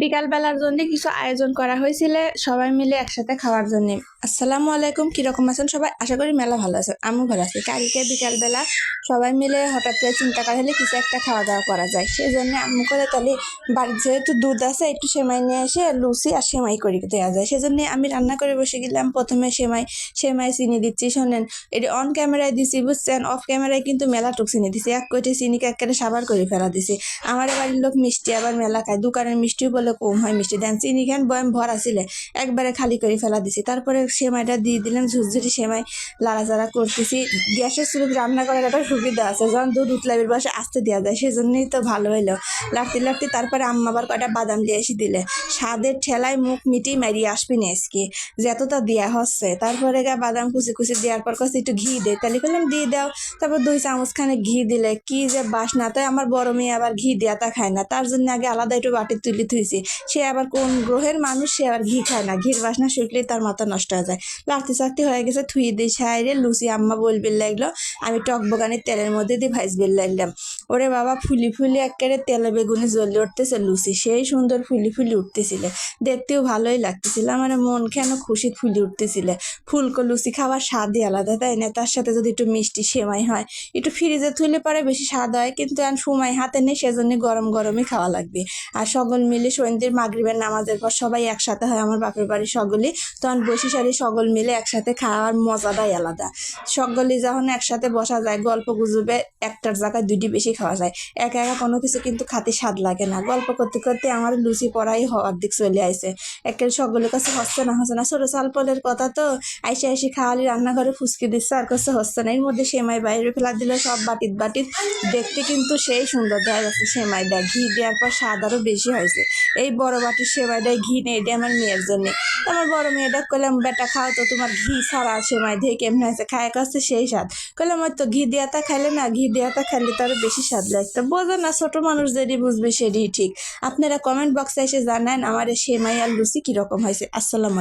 বিকালবেলার জন্য কিছু আয়োজন করা হয়েছিল সবাই মিলে একসাথে খাওয়ার জন্য। আসসালামু আলাইকুম, কিরকম আছেন সবাই? আশা করি মেলা ভালো আছেন, আমিও ভালো আছি। কালকে বিকালবেলা সবাই মিলে হঠাৎ করে চিন্তা করা হলে কিছু একটা খাওয়া দাওয়া করা যায়, সেই জন্য আম্মু করে তাহলে বাড়ির যেহেতু দুধ আছে একটু সেমাই নিয়ে এসে লুচি আর সেমাই করে দেওয়া যায়, সেজন্য আমি রান্না করে বসে গেলাম। প্রথমে সেমাই চিনি দিচ্ছি, শোনেন এটা অন ক্যামেরায় দিছি বুঝছেন, অফ ক্যামেরায় কিন্তু মেলাটুক চিনি দিছি, এক কোটি চিনিকে একেবারে সাবার করে ফেলা দিছি। আমার বাড়ির লোক মিষ্টি আবার মেলা খায়, দোকানের মিষ্টিও বলে কম হয় মিষ্টি দেন, চিনি খান বয়াম ভরা ছিলে একবারে খালি করে ফেলা দিছি। তারপরে সেমাইটা দিয়ে দিলাম, ঝুরঝুরি সেমাই লাড়াচাড়া করতেছি। গ্যাসের চুলোতে রান্না করার একটা সুবিধা আছে, যখন দুধ উতলাবির বসে আসতে দেওয়া যায়, সেজন্যই তো ভালো হইলো। লাড়তে লাড়তে তারপরে আম্মা আবার কয়টা বাদাম দিয়ে এসে দিলে, স্বাদের ঠেলায় মুখ মিটি মারিয়ে আসবি না আজকে যতটা দেওয়া হচ্ছে। তারপরে বাদাম কুচি কুচি দেওয়ার পর কাছে একটু ঘি দে, তাহলে বললাম দিয়ে দাও। তারপর 2 চামচ খানে ঘি দিলে কি যে বাসনা, তাই আমার বড় মেয়ে আবার ঘি দেওয়াটা খায় না, তার জন্য আগে আলাদা একটু বাটি তুলে থুইছি। সে আবার কোন গ্রহের মানুষ, সে আবার ঘি খায় না, ঘির বাসনা শুকলেই তার মাথা নষ্ট হয়ে যায়। লাড়তে চাড়তে হয়ে গেছে, থুয়ে দিয়ে সাইরে লুচি আম্মা বলবে লাগলো, আমি টক বগানের তেলের মধ্যে দিয়ে ভাজবে লাগলাম। ওরে বাবা, ফুলি ফুলি একেবারে তেলে বেগুনে জ্বলে উঠতেছে লুচি, সেই সুন্দর ফুলি ফুলি উঠতেছিল, দেখতেও ভালোই লাগতেছিল। আমার মন কেন খুশি ফুলি উঠতেছিল। ফুলকো লুচি খাওয়ার স্বাদই আলাদা, তাই না? তার সাথে যদি একটু মিষ্টি সেমাই হয়, একটু ফ্রিজে থুলে পরে বেশি স্বাদ হয়, কিন্তু এখন সময় হাতে নেই, সেজন্য গরম গরমই খাওয়া লাগবে। আর সকল মিলে সন্ধ্যের মাগরিবের নামাজের পর সবাই একসাথে হয় আমার বাপের বাড়ির সকলেই, তখন বসে সারি সকল মিলে একসাথে খাওয়ার মজাটাই আলাদা। সকলে যখন একসাথে বসা যায় গল্প গুজবে, একটার জায়গায় 2টি বেশি খাওয়া যায়। একা একা কোনো কিছু কিন্তু খাতে স্বাদ লাগে না। গল্প করতে করতে আমার লুচি পড়াই হওয়ার দিক চলে আইছে, একেবারে সকলের কাছে হচ্ছে না ছোট চাল পলের কথা তো, আইসে আইসে খাওয়ালি রান্নাঘরে ফুসকে দিচ্ছে আর কাছে হচ্ছে না। এর মধ্যে সেমাই বাইরে ফেলা দিলে সব বাটিত বাটিত, দেখতে কিন্তু সেই সুন্দর দেখা যাচ্ছে। সেমাইটা ঘি দেওয়ার পর স্বাদ আরও বেশি হয়েছে। এই বড় বাটির সেমাইটাই ঘি নেই, এটা আমার মেয়ের জন্য। আমার বড় মেয়েটা কইলাম, বেটা খাও তো, তোমার ঘি ছাড়া সেমাই দিয়ে কেমন হয়েছে? খায় কাছে সেই স্বাদ। কইলাম ওই তো ঘি দেওয়াটা খাইলে না, ঘি দেওয়াটা খাইলে তো আরো বেশি স্বাদ লাগতো। বোঝো না, ছোট মানুষ যেটি বুঝবে সেটি ঠিক। আপনারা কমেন্ট বক্সে এসে জানান আমার এই সেমাই আর লুচি কিরকম হয়েছে। আসসালামু আলাইকুম।